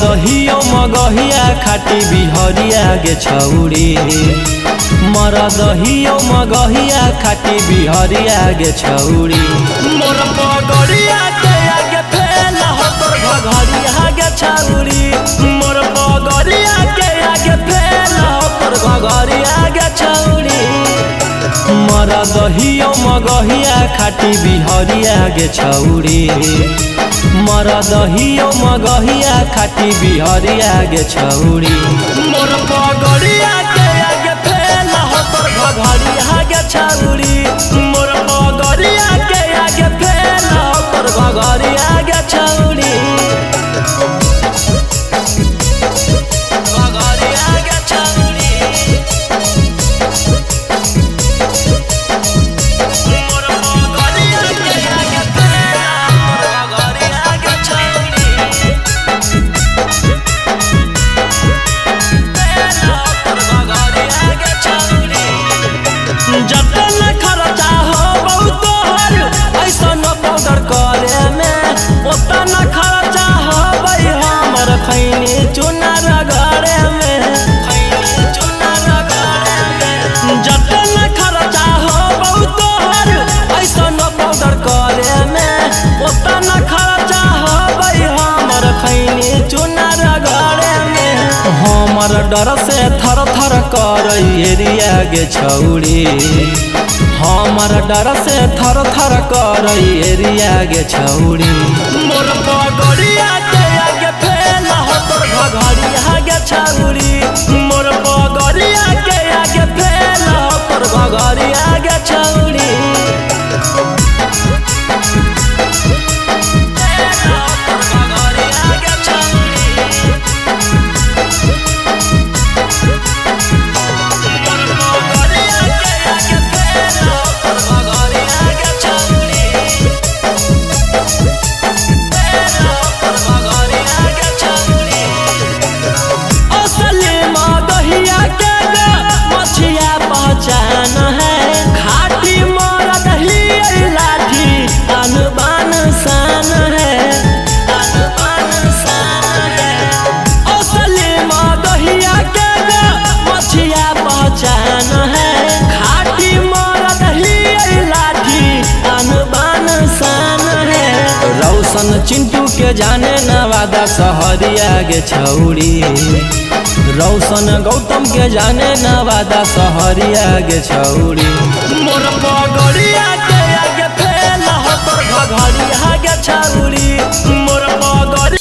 दहियो मगहिया खाटी बिहरिया गे छौड़ी मर दहियो मगहिया खाटी बिहरिया गे छौड़ी मोर पगड़िया के आगे फेल हो तोर घघरिया गे छौड़ी मोर पगड़िया के आगे फेल हो तोर घघरिया गे छौड़ी मर दहियो मगहिया खाटी बिहरिया गे छौड़ी मर दहियो मगहिया खाटी बिहरिया गे छौड़ी मोर पगड़िया के आगे फेल हो तोर घघरिया गे छौड़ी मोर पगड़िया के आगे फेल हो तोर घघरिया गे छौड़ी जतन खर्चा हो बहुत हर ऐसन पाउडर करे में ओतन खर्चा हो हमर खैनी चूना रगड़े में जतन खर्चा हो बहुत हर ऐसन पाउडर करे में ओतन खर्चा हो हमर खैनी चूना रगड़े में हमर डर से थर थर कर एरिया गे छौड़ी हमर डर से थर थर कर एरिया गे छौड़ी मोर पगड़िया के आगे फेल हो तोर घघरिया गे छौड़ी मोर पगड़िया के आगे फेल हो तोर घघरिया गे छौड़ी पहचान है खाटी मोर दही लाठी अनबान शान है असली मदहिया के मछिया पहचान है खाटी मोर दही लाठी अनबान शान है रौशन चिंटू के जाने नवादा सहरिया गे छौड़ी रौशन गौतम के जाने नवादा सहरिया गे छौड़ी मोर पगड़िया के आगे फेल हो तोर घघरिया गे छौड़ी मोर पगड़िया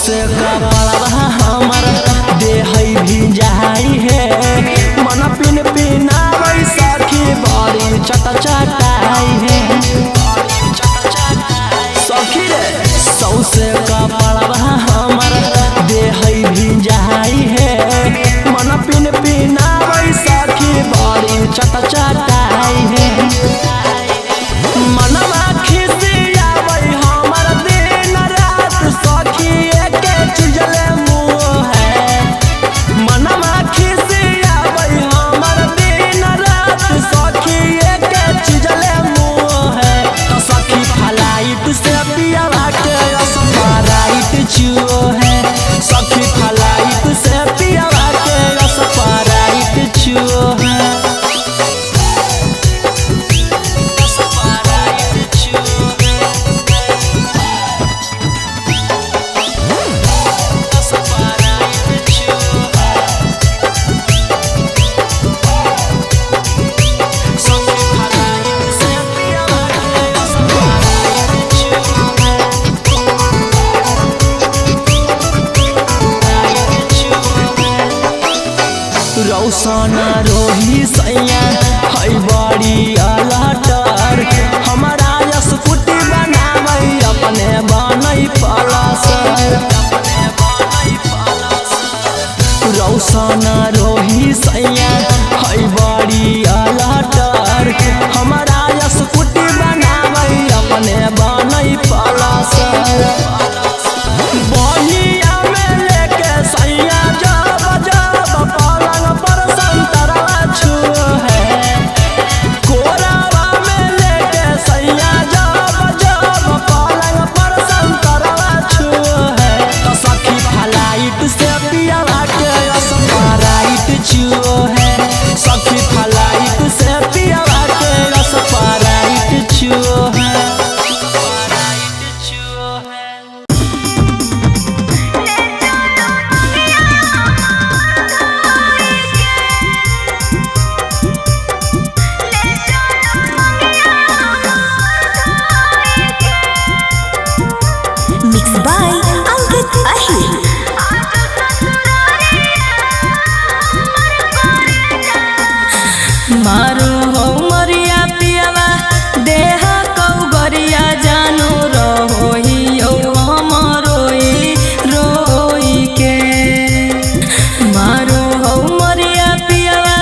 से कपड़वा हमर देह भी जाई है मन पिन पिनावै सखी बड़ी चट चटाई है सखी रे सौसे कपड़वा हमर देह भी चट चटाई है मनवा खिसिया वही हमर दिन रात सखी एके चुजले मुँह है मनवा खिसिया वही हमर दिन रात सखी एके चुजले मुँह है तो सखी फलाइट से पियावा के स्प्राइट चुओ है सखी फलाइट से पियावा के स्प्राइट चुओ है रौसना रोही सैया है बड़ी अलटर हमारा स्कूटी बनावे अपने बनई पलसर रौसना रोही सैया है बड़ी अलटर हमारा स्कूटी बनावे अपने बनई पलसर बहिया में लेके सैया जब जब पलंग पर संतरा छुओ है कोरावा में लेके सैया जब जब पलंग पर संतरा छुओ है तो सखी फलाइट से पियावा के स्प्राइट छुओ है सखी फलाइट से पियावा के स्प्राइट छुओ है Mixed by Ankit Ahir. मारो हो मरिया पियावा देहा कौ गरिया जानो रहोही हमरोई रोई के मारो हो मरिया पियावा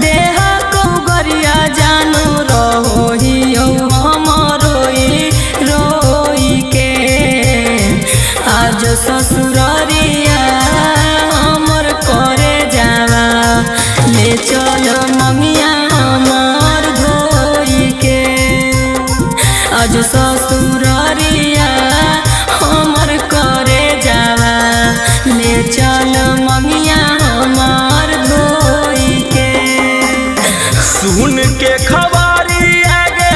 देहा कौ गरिया जानो रहोही हमरोई रोई के आज ससुररिया हमर करे जावा ले चलो ममिया हमर धोई के आज ससुररिया हमर करे जावा ले चलो ममिया हमर धोई के सुन के खबरी आगे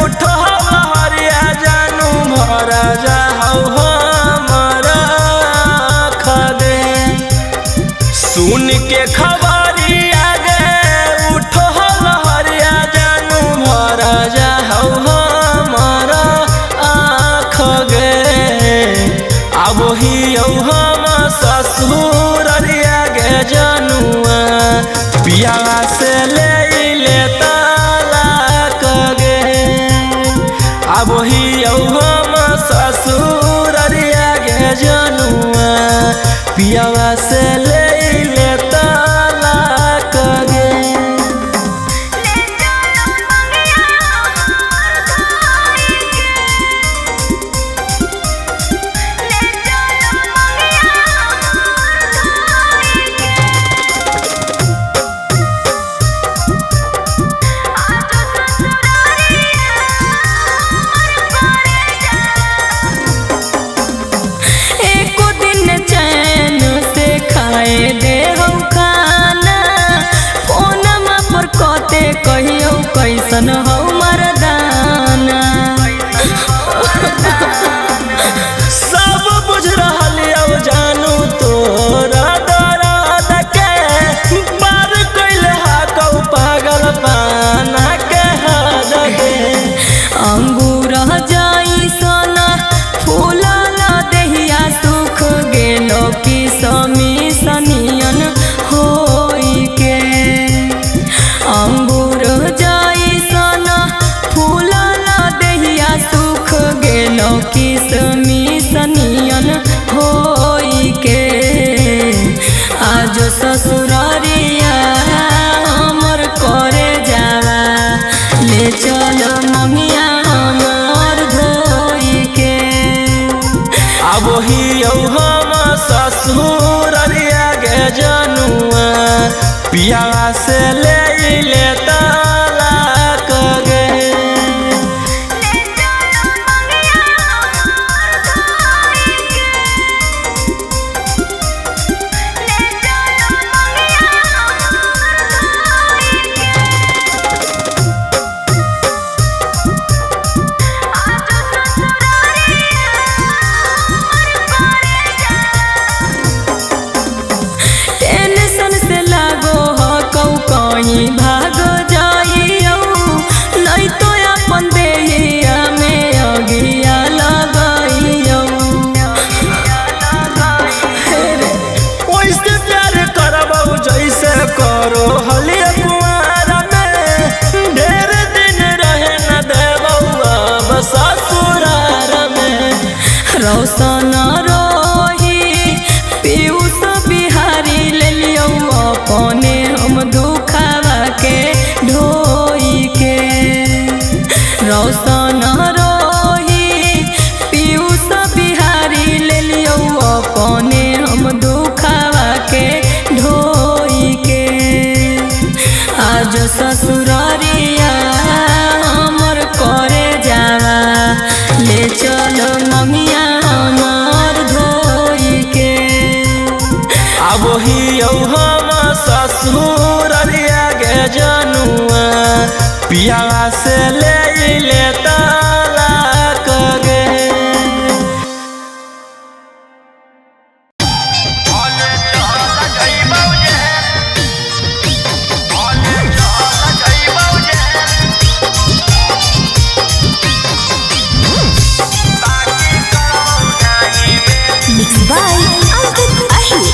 उठो हरिया जानू भरा जाओ हमारा खदे सुन के खबरी आगे उठो हरिया जानू भरा जाओ हमारा आँख गे अब ही हम ससुररिया गे जनुआ पिया से ले तलाक गे अब ही हम ससुररिया गे जनुआ पिया से ले तलाक गे एको दिन चैन से खाए दे हम खाना फोनमा पर कते कहियो कैसन हो मरदाना सब बुझ रहल अब जानू तोरा दर्द के पार कैले हा कौ पागल पाना के हद गे अंगूर जाई सोना फूला ला देहिया सुख गेलो की समी सनियन होई के अंगूर जाई सोना फूला ला देहिया सुख गेलो की समी सनियन होई के आज ससुरारिया हमर करे चल मंगिया हमर धोई के। अब ही हम ससुर गे जनुआ पिया से ले तलाक गे। भाग जाइयो नहीं तो अपन देहिया में अगिया लगाइयो। ओइसे प्यार करबो जैसे करो हलिया कुआर में। ढेर दिन रहे न देबो अब ससुरार में। रौशन रोही पीयूष बिहारी ले लियो अपने हम दुखावा के ढोई के। रौशन रोही पीयूष बिहारी ले लियो अपने हम दुखावा के ढोई के। आज ससुरारिया हमर करे जावा ले चल मंगिया हमर धोई के। अब ही हम ससुर गे जनुआ पिया से ले तलाक गे। Mixed by Ankit Ahir.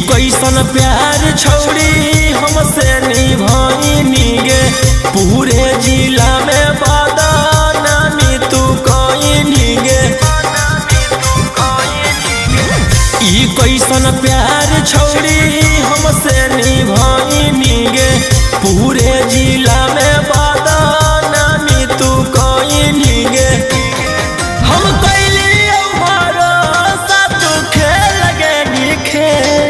कैसन प्यार छौड़ी हमसे निभाई गे। पूरे जिला में बदनामी तू कहीं गे। ई कैसन प्यार छौड़ी हमसे निभाई गे। पूरे जिला में बदनामी तू कहीं गे। हम कैली भरोसा तू खेल गे खेल।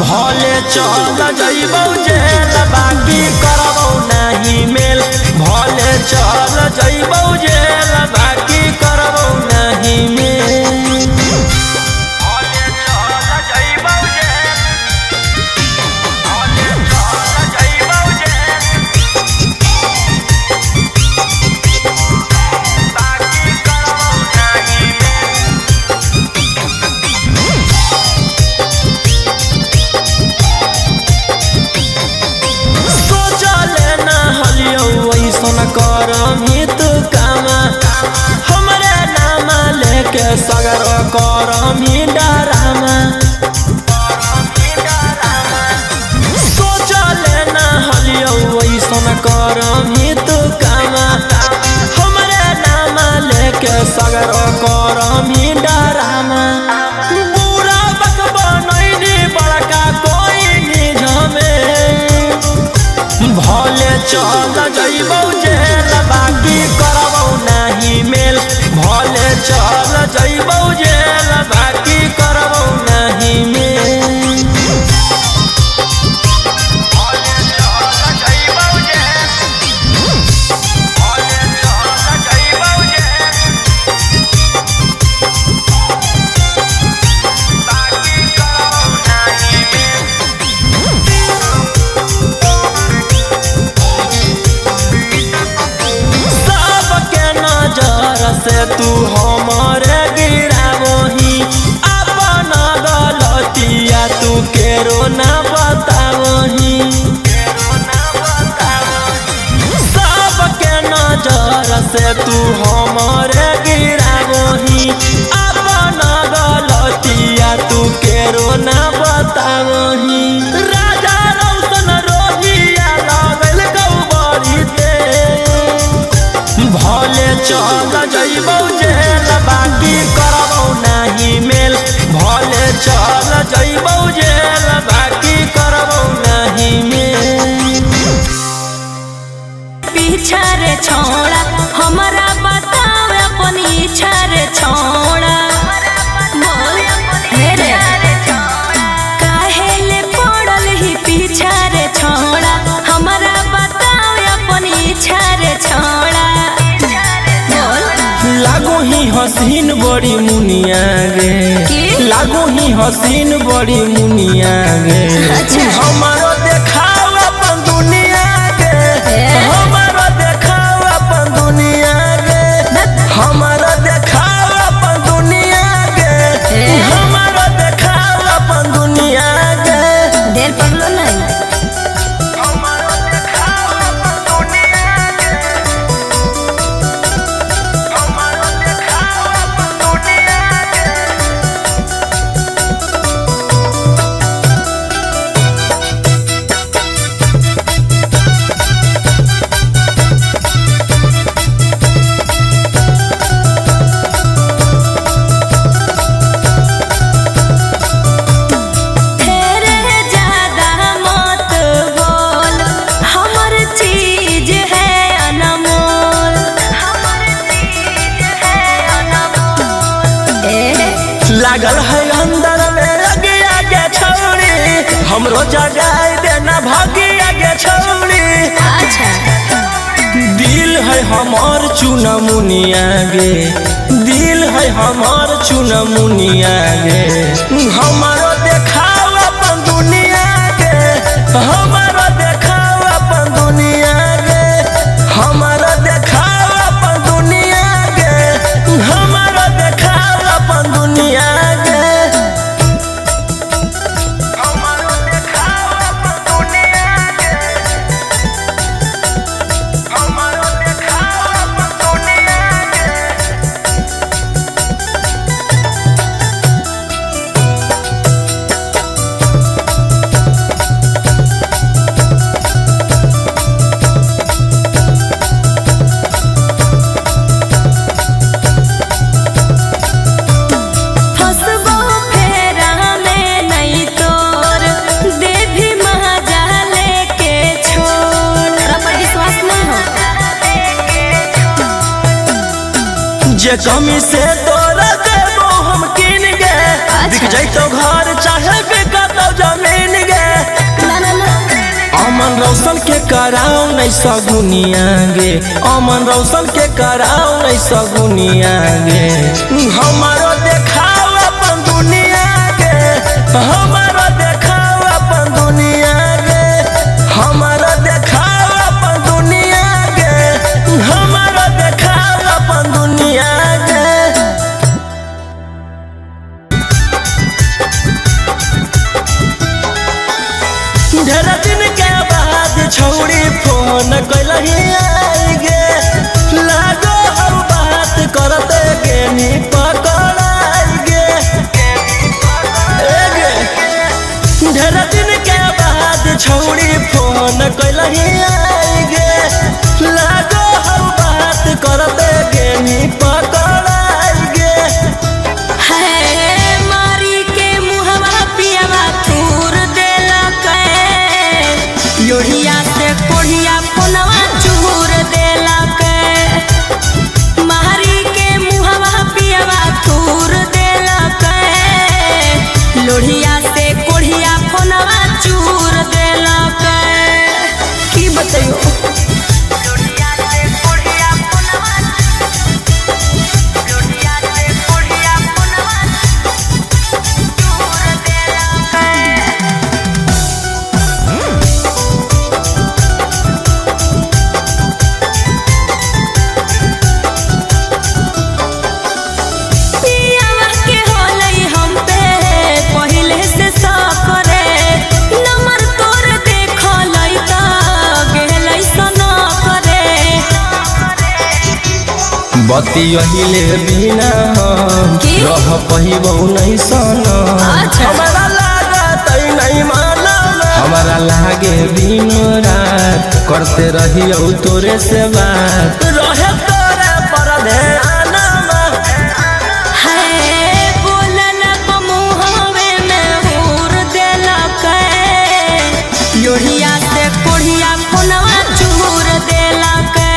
भले चल जइबौ जेल बाकी करबौ नहीं मेल। भले चल जइबौ जेल बाकी करबौ नहीं मेल। भले चल जइबौ जेल। भले चल जइबौ जेल बाकी करबौ नहीं मेल। करमी तू कामा हमरे नामा लेके सगर करमी डरामा। सोचले ना हलियो ऐसन करमी तू कामा हमरे नामा लेके सगर करमी डरामा। बुरा बक बनैनी बड़का कोई निझमे। भले चल जइबौ जेल बाकी करबौ नहीं मेल। भले चल जइबौ जेल बाकी करबौ नहीं मेल। भले चल जइबौ जेल। भले चल जइबौ जेल बाकी करबौ नहीं मेल। मुनिया गे की? लागो ही हसीन बड़ी मुनिया गे अच्छा। हमारो देखाओ अपन दुनिया गे हमारो देखाओ अपन दुनिया गे हमारो देखाओ अपन दुनिया गे हमारो देखाओ अपन दुनिया गे देर पड़लो नहीं लागल है अंदर में लगे आगे छौड़ी हमरो जगाई देना भागी आगे छौड़ी अच्छा दिल है हमार चुना मुनिया गे दिल है हमार चुना मुनिया गे हमारो देखाओ अपन दुनिया गे हमारो देखाओ अपन दुनिया गे हमारो देखाओ अपन दुनिया गे हमारो देखाओ अपन दुनिया गे हमारो देखाओ अपन दुनिया गे हमारो देखाओ अपन दुनिया गे फसबो फेरा में नहीं तोर देवी महाजाले के छोड़ पर विश्वास नहीं हो जे कमी से तोरा देबो हम किन गे दिख जैतो घर चाहे बिकतो जमीन गे ना ना ना अमन रौशन के कराओ नहीं सगुनिया गे अमन रौशन के कराओ नहीं सगुनिया गे हमारो देखाओ अपन दुनिया गे हमारो देखाओ अपन दुनिया गे हमारो देखाओ अपन दुनिया गे हमारो देखाओ अपन दुनिया गे ढेर दिन के बाद छौड़ी फोन कैलही आई गे लागो हम बात करते गे नी पकड़ाई गे ए गे ढेर दिन के बाद छौड़ी फोन कैलही आई गे लागो हम बात करते गे नी पकड़ाई गे है मारी के मुहवा पियावा तूर देला के योड़िया से कोढ़िया फोनवा चूर देला के मारी के मुहवा पियावा तूर देला के लोढ़िया से कोढ़िया फोनवा चूर देला के की बताइयो पियावा के होलई हम पे पहिले से सकरे नंबर तोर देखलई त गेलई सना करे बती अहिले बिना हम की? रह पहिबौ नहीं सना अच्छा। हमारा लागत नहीं माना हमारा लागे दिन रात करते रहियो तोरे से बात रहे तोरे पर ध्यान है बोलल मुहवे में हूर देला के योड़िया से कोढ़िया फोनवा चूर देला के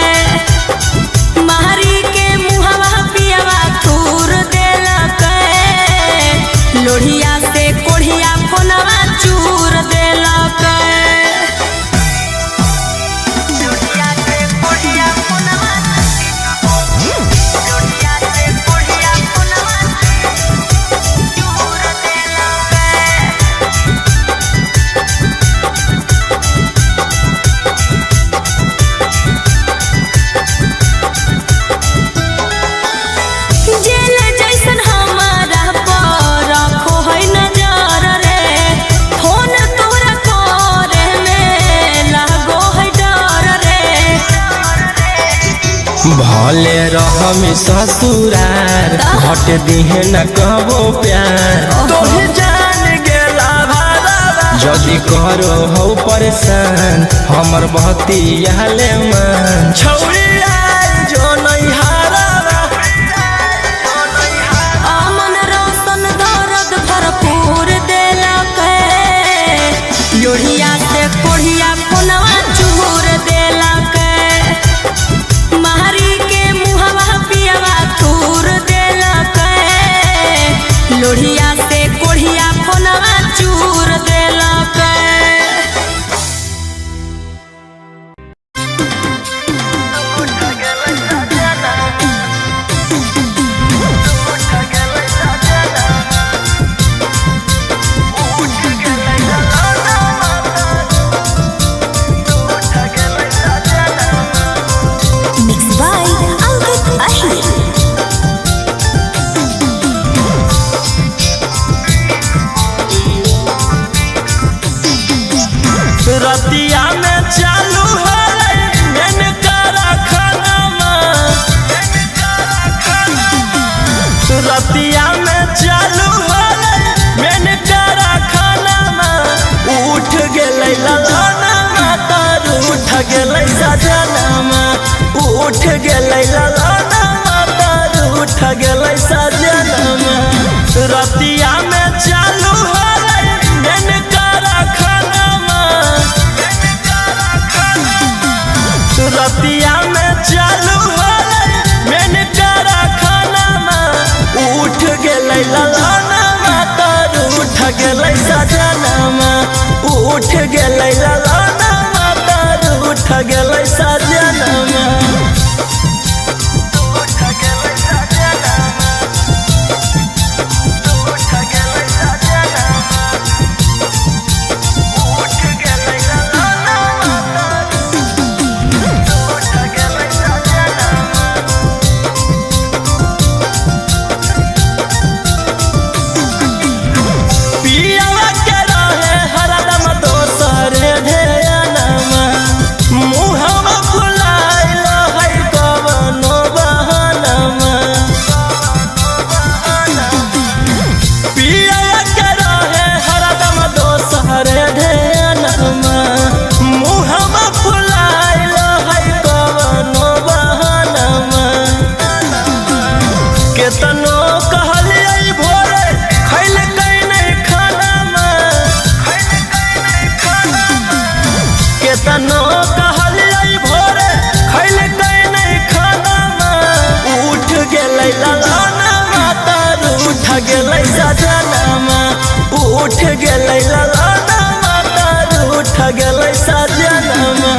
मारी के मुहवा पियावा तूर देला के लोढ़िया से कोढ़िया फोनवा चूर देला के लोढ़िया से कोढ़िया फोनवा रहमी ससुरार घट दिहे न कबो प्यार तोहे जान गेला भारा जदि करो हो परेशान हमर बहतिया ले मान छौरी आई जो नहीं हारा अमन रोशन दर्द भरपूर देलक योड़िया से कोढ़िया फोनवा चूर देलक महरी के मुहवा पियवा तूर देलक लोढ़िया से कोढ़िया फोनवा चूर देलक। Mixed by Ankit Ahir. रतिया में चालू है मैंने करा खाना रतिया में चालू है मैंने करा खाना उठ गेलै ललाना तार उठ गेलै सजना उठ गेलै ललाना तार उठ गेलै सजना रतिया में चालू है मैंने करा खाना रतिया में चालू है मैंने करा खाना उठ गेलै ललाना तार उठ गेलै सजना उठ गेलै ललाना तार उठ गेलै सजना पियावा के रहे हरदम दोसरे ढेयानमा मुहवा फुलाइल है कवनो बहानमा पियावा के रहे हरदम दोसरे ढेयानमा मुहवा फुलाइल है कवनो बहानमा केतनो कहलियै भोरे खैल केतनो कहलियै भोरे खैल नहीं खाना उठ गेलै ललाना तार उठ गेलै सजना उठ गेलै ललाना तार उठ गेलै सजना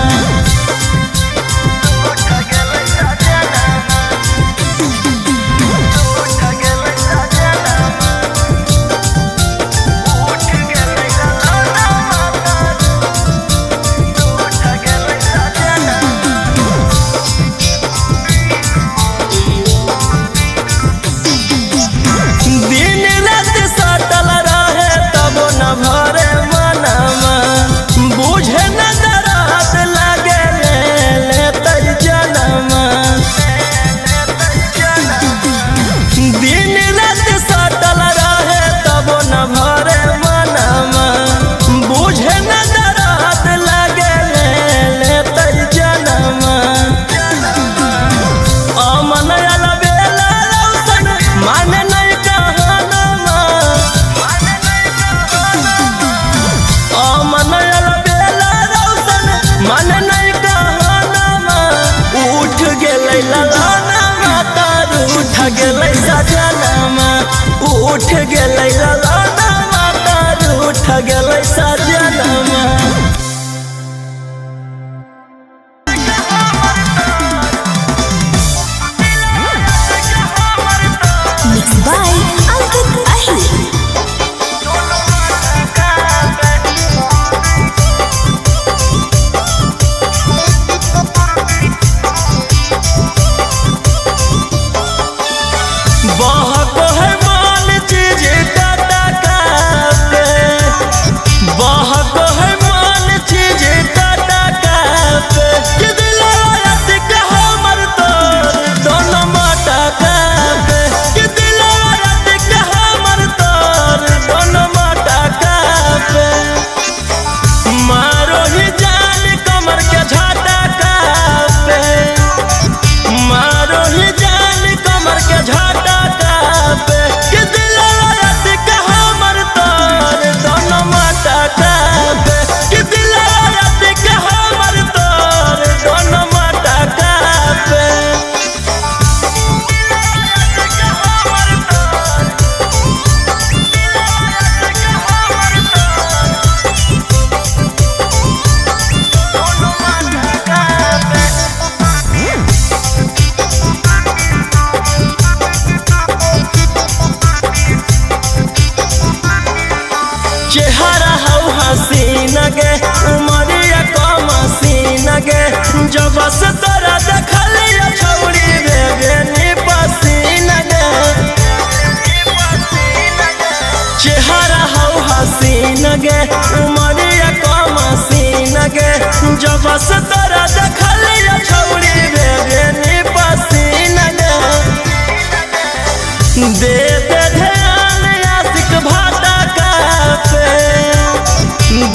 दिन रात सटल रहे तब न भरे मनमा बुझे न दरात लगे लेतै जनमा दिन रात सटल रहे तब न भरे मनमा बुझे न दरात लगे लेतै जनमा अमन अलबेला रौशन माने नहीं कहनमा अमन अलबेला रौशन माने नहीं कहनमा उठ गेलै ललाना तार उठ गेलै सजना उठ गेलै ललाना तार उठ गेलै सजना Mixed by Ankit Ahir. बहको है माल चीज चेहरा हौ हसीन गे उमरिया कम सीन गे जब से तोरा देखलिया छौरी बेगनी पसीन गे चेहरा हौ हसीन गे उमरिया कम सीन गे जब से तोरा देखलिया छौरी बेगनी पसीन गे दे दे ध्यान आशिक भाटा का पे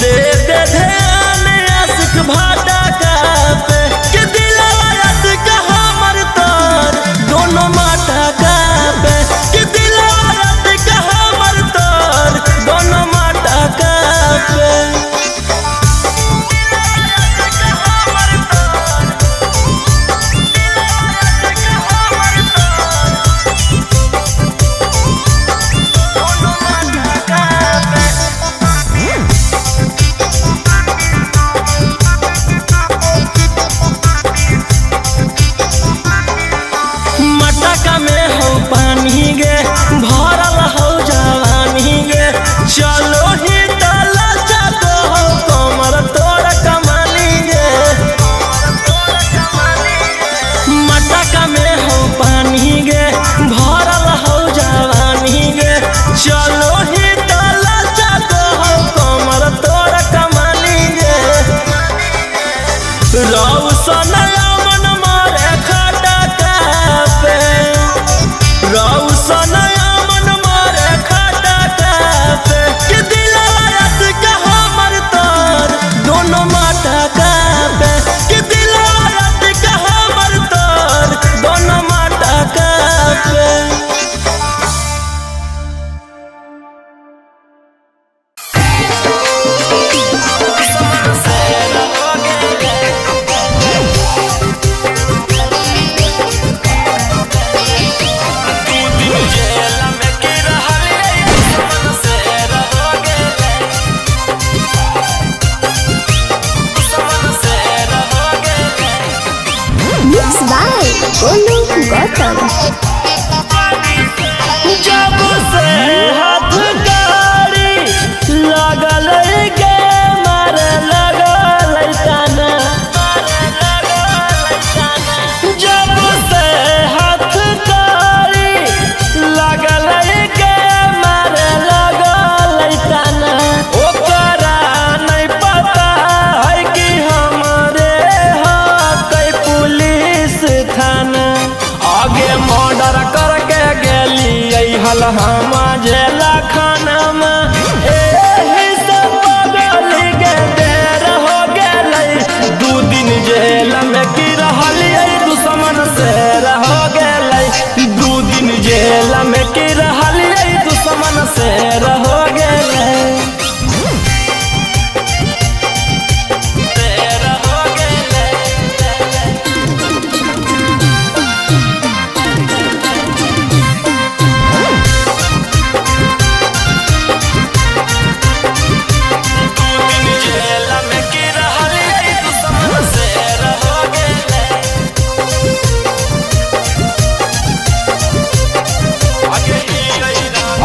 दे दे ध्यान आशिक भाटा का पे कि दिलवा रात का हमर तोर दोनों माटा का पे कि दिलवा रात का हमर तोर दोनों माटा का पे मटका में हो पानी गे भरल हो जवानी गे चलो ही तला जातो हो कमर तोर कमानी गे मटका में हो पानी गे भरल हो जवानी गे चलो ही तला जातो हो कमर तोर कमानी गे रौशन मन मारे खटा पे रौशन मन मारे खटा पे कि दिलवा रात का हमर तोर दोनों माटा का पे कि दिलवा रात का हमर तोर दोनों माटा का पे Mixed by Olu Gautam. जब से हाथ गाड़ी लगल गे मारे लगल ताना जब से हाथ गाड़ी लगल गे मारे लगल ताना ओकरा नहीं पता है कि हमरे हाथ पुलिस थाना आगे मर्डर करके गेली हल हम जेला खाना में एही से बगल के देर हो गेलै 2 दिन जेल में की रहलियै दुश्मन से रह गेलै 2 दिन जेल में की रहलियै दुश्मन से रह गेलै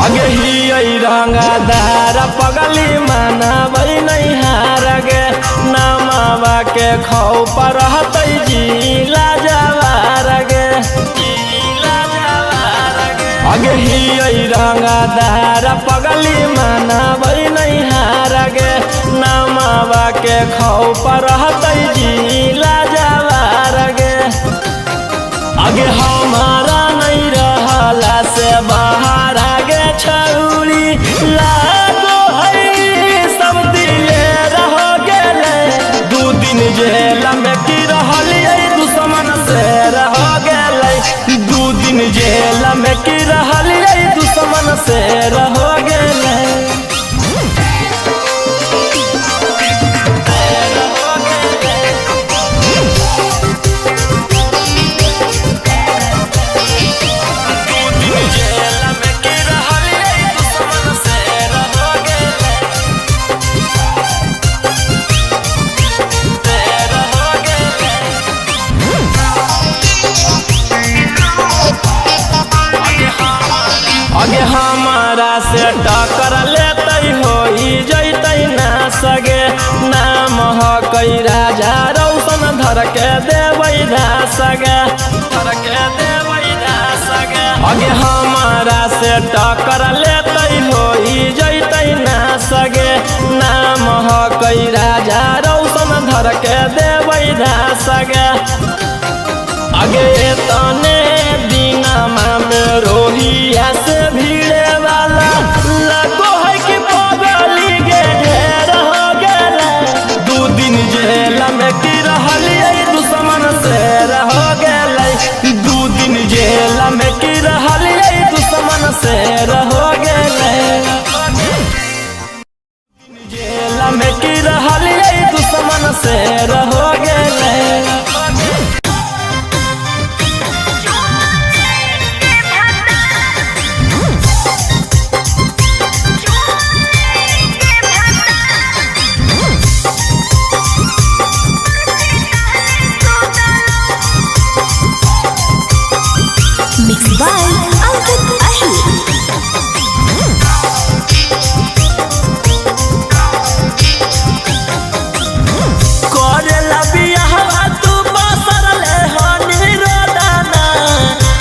आगे ही रंगदार पगली मनाबै नहीं हार गे नामावा के खौफ रहतै जिला जवार गे आगे ही रंगदार पगली मनाबै नहीं हार गे नामावा के खौफ रहतै जिला जवार गे आगे हमारा नहीं रहला से बाहर आगे छौरी लागो है सब दिले रह गेलै 2 दिन जेल में की रहलियै दुश्मन से रह गेलै 2 दिन जेल में की रहलियै दुश्मन से रह गेलै अगे हमारा से टक्कर लेते हो जैते ना सगे नाम हो कई राजा रौशन धर के देवै सगे धर के देवै सगे अगे हमारा से टक्कर लेते हो जैते ना सगे नाम हो कई राजा रौशन धर के देवै सगे अगे तने दिनमा में रोहिया से भीड़े वाला लगो है कि पगली गे ढेर हो गेले 2 दिन जेल में की रहलिए दुश्मन से रह गेले 2 दिन जेल में की रहलिए दुश्मन से रह गेले जेल में की रहलिए दुश्मन से रह गेले Mixed by Alvin Ahir. करेला बियाहवा तू बसरले हनी रोदाना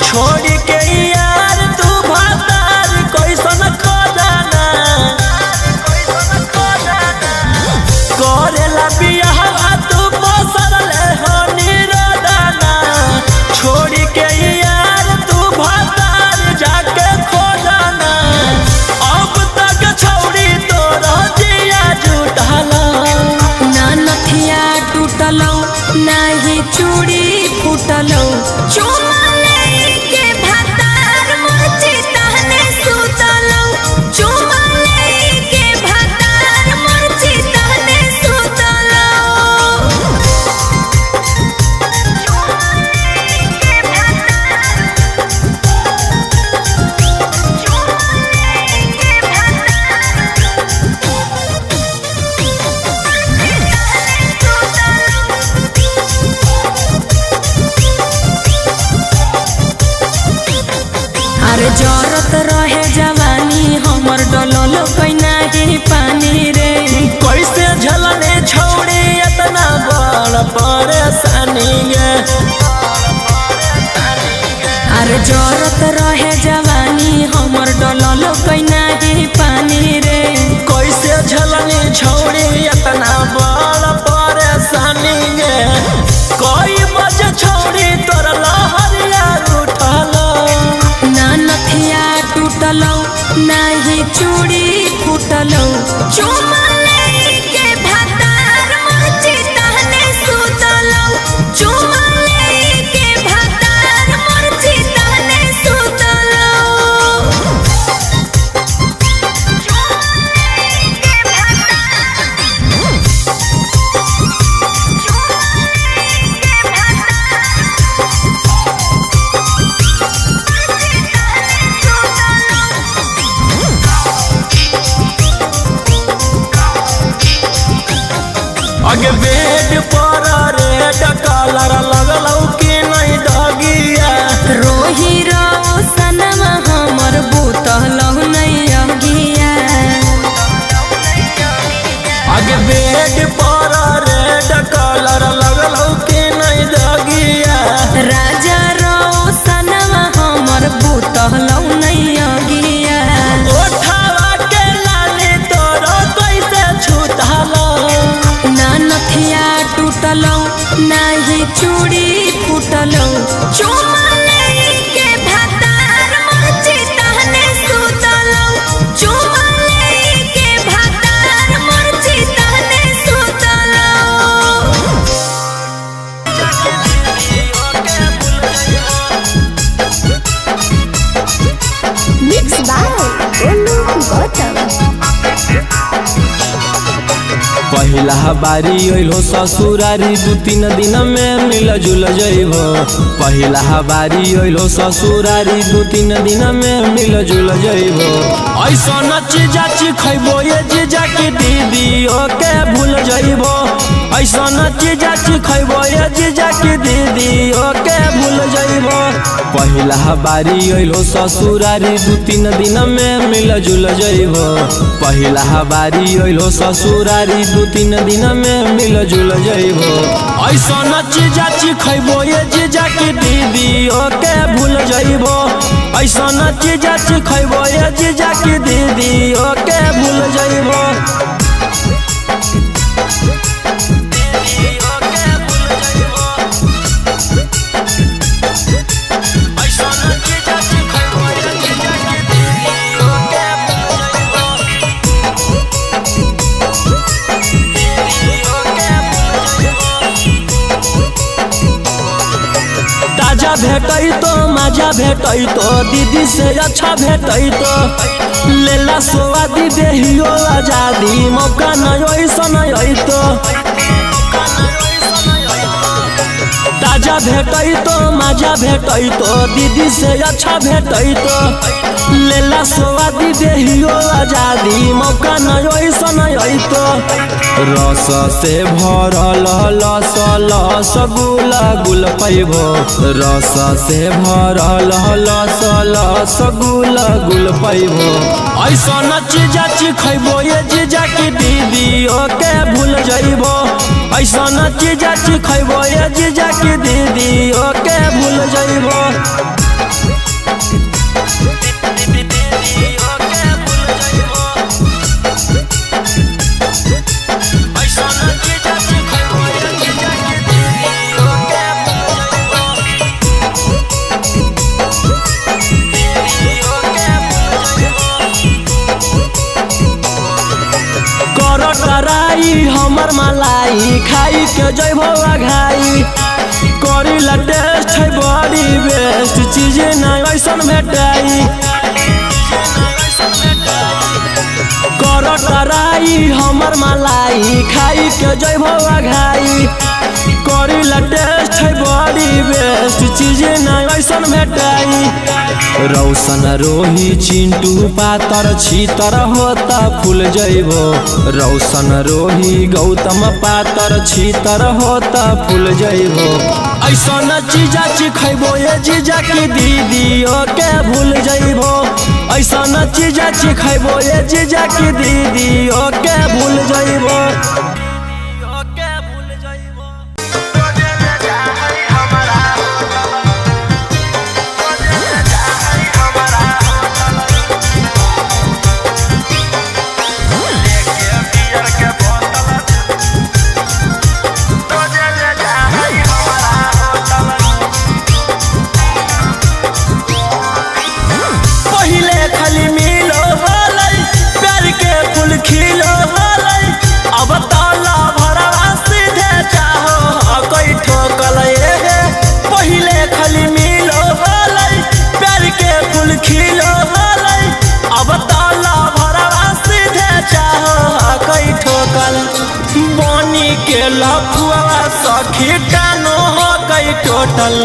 छोड़ के यार तू भातार कैसन खोदाना करेला बियाहवा तू बसरले हनी रोदाना छोड़ के यार तू भातार जाके खोदाना अब तक छौड़ी तोरा जिया जुटाला ना नथिया टूटलो नाही चूड़ी फूटलो चुमा लेके भातार मोची तहने सुतलो चुमा लेके भातार मोची तहने सुतलो अरे जरत रहे जवानी हमर डललो कैना ही पानी रे कैसे झलने छौड़ी इतना बड़ परेशानी गे अरे जरत रहे जवानी हमर डललो कैना ही पानी रे कैसे झलने छौड़ी इतना बड़ परेशानी गे कोई बजे छौड़ी तोर लहरिया उठलो ना नथिया टूटलो नाही चूड़ी फूटलो चुमा लेके भातार मोची तहने सुतलो चुमा लेके भातार मोची तहने सुतलो अगे बेड पर रेड कलर लगलौ कि नहीं दगिया रोही रो सनमा हमर बुतलो नहीं अगिया अगे बेड पर रेड कलर लगलौ कि नहीं दगिया राजा रो सनमा हमर बुतलो नहीं अगिया ओठावा के लाली तोरो कैसे छूटलो ना नथिया टूटलो नाही चूड़ी फूटलो चुमा लेके भातार मोची तहने सुतलो चुमा लेके भातार मोची तहने सुतलो Mixed by Olu Gautam. पहिला बारी अइलो ससुरारी 2-3 दिन में मिल जुल जइबो पहिला बारी अइलो ससुरारी 2-3 दिन में मिल जुल जइबो ऐसा चीजा खैबो ये जीजा की दीदी ओके भूल जइबो। ऐसा चीजा खैबो ये जीजा की दीदी ओके भूल जइबो। पहिला बारी अइलो ससुरारी 2-3 दिन में मिल जुल जइबो। पहिला बारी अइलो ससुरारी 2-3 दिन में मिल जुल जइबो। ऐसा चीजा खैबो ये जीजा की दीदी ओके भूल जइबो। ऐसा चीजा खैबो ये जीजा की दीदी ओके भूल जइबो। भेटई तो मजा भेटई तो दीदी से अच्छा भेटई तो लेला स्वादी देहियो आजादी मौका नहीं ऐसा तो ताजा भेटई तो मजा भेटई तो दीदी से अच्छा भेटई तो लेला स्वादी देहियो आजादी मौका नहीं ऐसा तो रस से भरल लस लस गुला गुल पैबो। रस से भरल लस लस गुला गुल पैबो। ऐसा चीजा खैबो ये जीजा की दीदी ओके भूल जइबो। ऐसा चीजा खैबो ये जीजा की दीदी ओके भूल जइबो। हमर मलाई खाई के जइबो घाई करी ला टेस्ट है बड़ी बेस्ट चीज नहीं ऐसा भेटाई। कर टराई हमर मलाई खाई के जइबो घाई करी ला टेस्ट है बड़ी बेस्ट चीज नहीं ऐसा भेटाई। रौशन रोही चिंटू पातर छीतर होता फूल जइबो। रौशन रोही गौतम पातर छीतर होता फूल जइबो। ऐसा चीजा खैबो ये जीजा की दीदी ओके भूल जइबो। ऐसा चीजा खैबो ये जीजा की दीदी ओके भूल जइबो। सखी कानो हो गई टोटल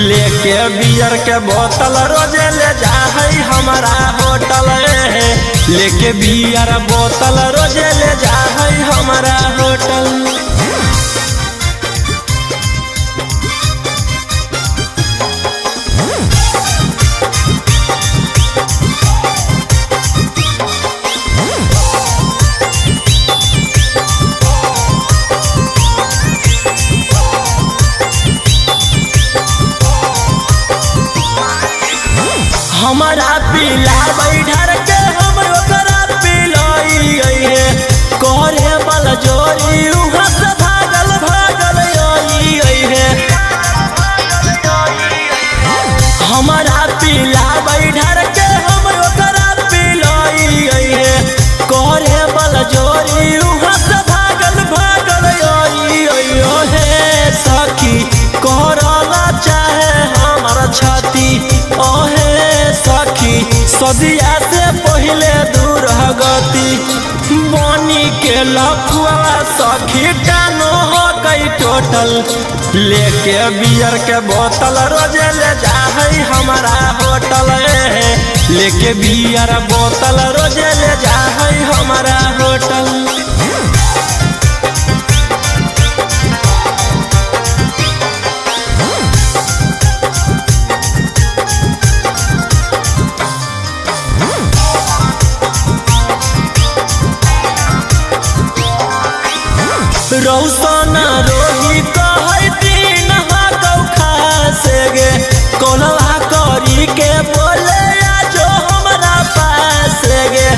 लेके बियर के बोतल रोजे ले जा है हमारा होटल। लेके बियर बोतल रोजे ले जा है हमारा होटल। हमारा पीला बैठर के हम ओकरा पिलाई है करे बल जोरी उहाँ से भागल भागल आई है। हमारा पीला बैठर के हम ओकरा पिलाई है करे बल जोरी उहाँ से भागल भागल आई है। सखी करला चाहे हमारा छाती ओहे सखी सदिया से पहले दूर गति बनी के लफुआ सखी कानो हो गई टोटल लेके बियर के बोतल रोजे ले जा है हमारा होटल। लेके बियर बोतल रोजे ले जा है हमारा होटल। रौशन रोही कहै दिन खासे गे कोलवा करी के बोले जो हमरा पास गे।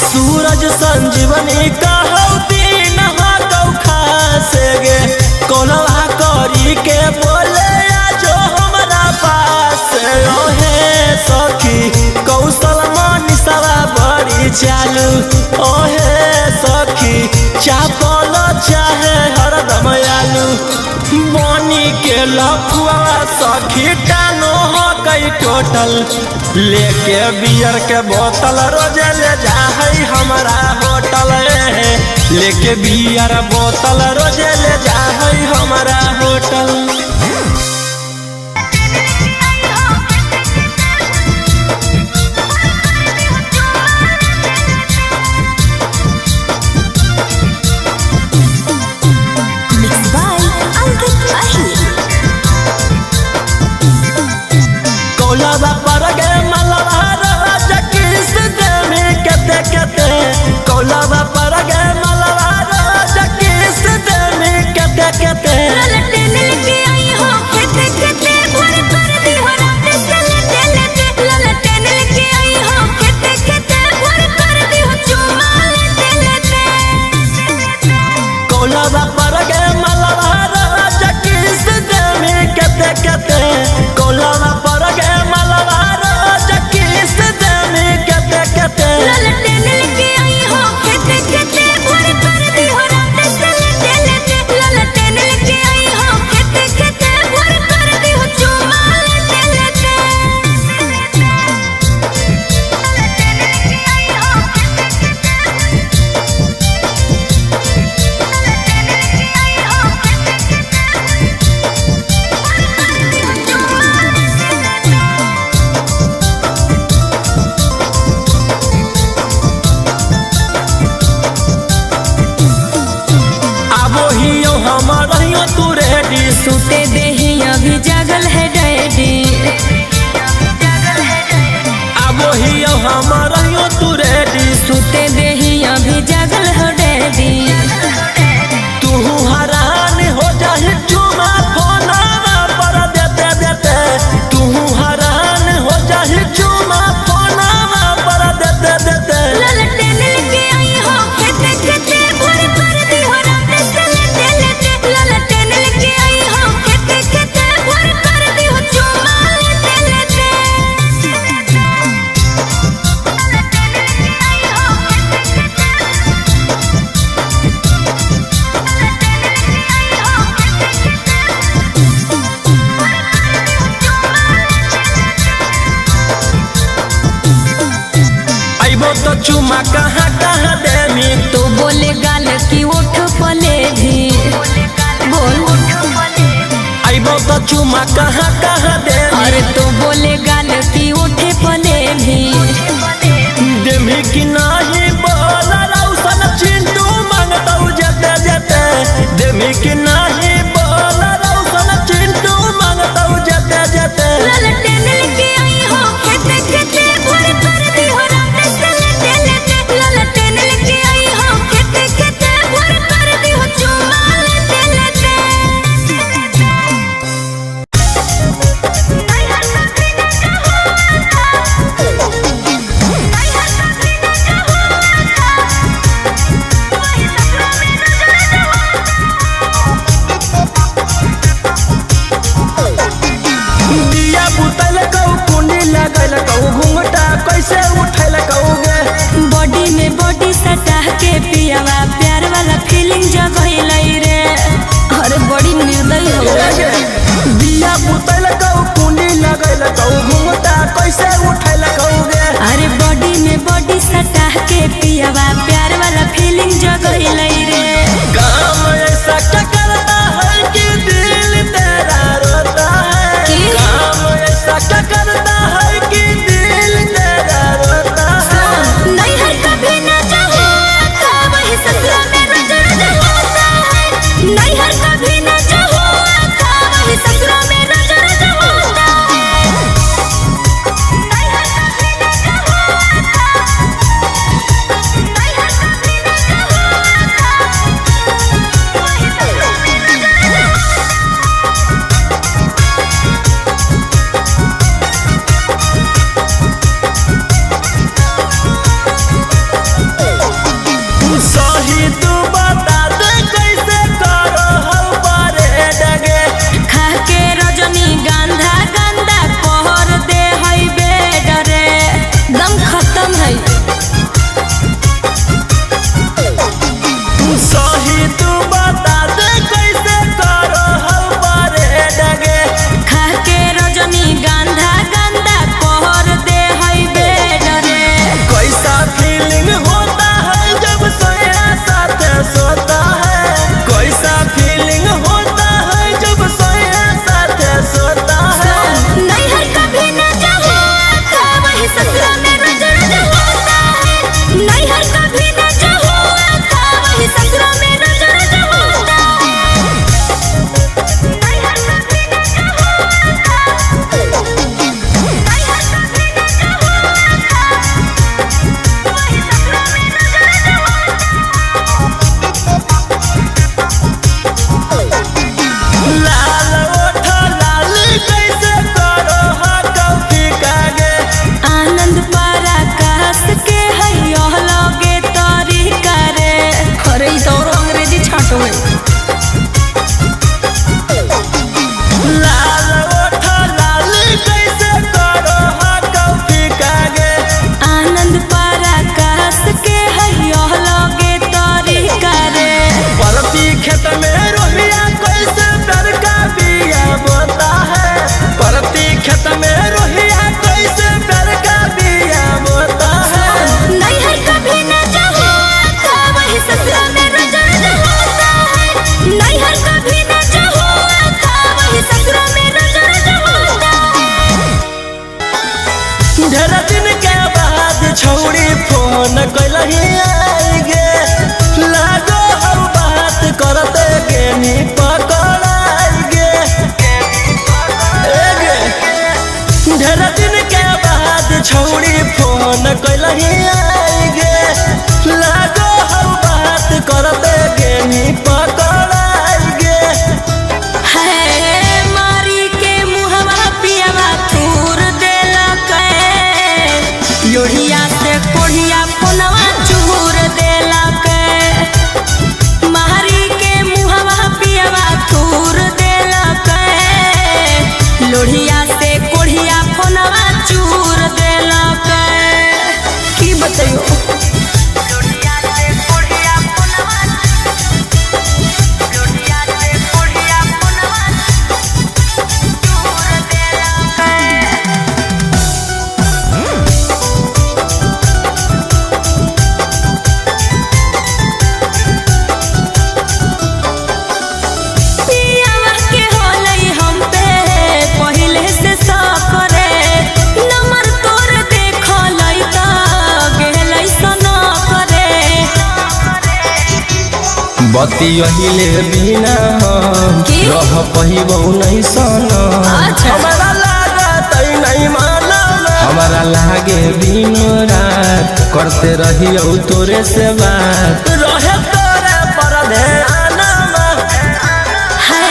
सूरज संजीवनी कहौ दिन खासे गे कोलवा करी के बोले जो हमरा पास। ओहे सखी कौशल मनीषवा बड़ी चालू। ओहे सखी चापल चाहे हरदम आलू। बनी के लफुआ सखी टानो हो गई टोटल। लेके बियर के बोतल रोजे ले जा है हमारा होटल। लेके बियर बोतल रोजे ले जा है हमारा होटल। कोलवा पर गे मलवा राजा किस देमी केते केते। कोलवा पर गे मलवा राजा किस देमी केते केते। ललटेन लेके आई हो केते केते भर कर दी हो रात से लेते लेते। ललटेन लेके आई हो केते केते भर कर दी हो चुमा लेते लेते। कोलवा पर गे मलवा राजा किस देमी केते केते। कोलवा पर गे मलवा राजा किस देमी केते केते। ललटेन लेके आई हो केते केते भर कर दी हो रात से लेते लेते। ललटेन लेके आई हो केते केते भर कर दी हो चुमा लेते लेते। आबो हियो हमर हियो तू रेडी। सूते देही अभी जागल है डैडी। आबो हियो हमर हियो तू रेडी। सूते देही अभी जागल है डैडी। तू हरान हो जाहि चुमा फोना पर देते देते। तू हरान हो जाहि चुमा फोना पर देते देते। ललटेन लेके आई हो केते केते भर कर दी हो रात से लेते लेते। ललटेन लेके आई हो केते केते भर कर दी हो चुमा लेते लेते। आइबो तो चुमा कहाँ कहाँ देमी। तो बोले गाल की उठ पले भी बोल। आइबो तो चुमा कहाँ कहाँ देमी। अरे तो बोले गाल की उठे पले भी। देमी कि नहीं बोल रौशन चिंटू मांगतौ जेते जेते। देमी कि नहीं बोल रौशन चिंटू मांगतौ जेते जेते। ललटेन लेके आई हो केते केते भर कर दी हो रात से लेते लेते। ललटेन लेके आई हो केते केते भर कर दी हो चुमा लेते लेते। ढेर दिन के बाद छौड़ी फोन कैलही आई गे लागो हम बात करते के नी पकड़ाई गे ढेर दिन के बाद छौड़ी फोन कैलही आई गे लागो हम बात करते के नी पकड़ाई गे मारी के मुहवा पियावा तूर देलक लोढ़िया से कोढ़िया फोनवा चूर देलक मारी के मुहवा पियावा तूर देलक लोढ़िया से कोढ़िया फोनवा चूर देलक की बताइयो बतियहिले बिना हम रह पहिबौ नहीं सना हमारा लागत नहीं मालूम हमारा लागे दिन रात करते रहियो तोरे से बात रहे तोरे पर ध्यान है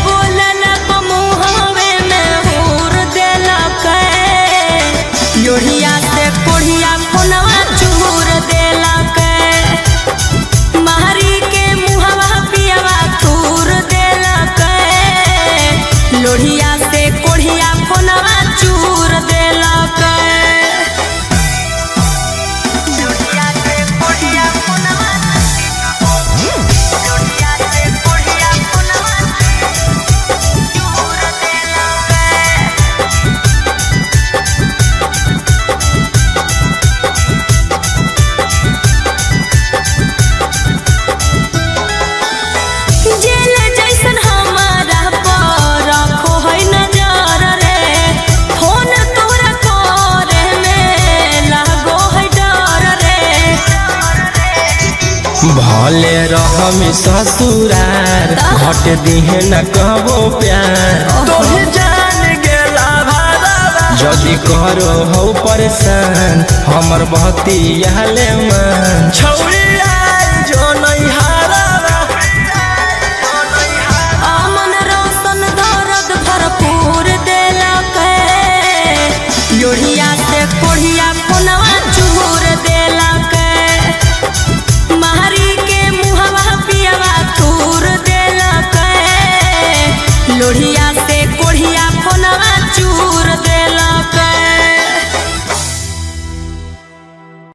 बोलन मुहवे में हुर देलक लोढ़िया से कोढ़िया फोनवा चूर देलक लोढ़िया से कोढ़िया फोनवा चूर देलक लोढ़िया से कोढ़िया फोनवा लोढ़िया से कोढ़िया फोनवा चूर देलक जेल जैसन हमारा भले रहमी ससुरार घट दिहे न कहबो प्यार तोहे जान गेला भारा जदि करो हो परेशान हमर बहती याले मन छौड़ी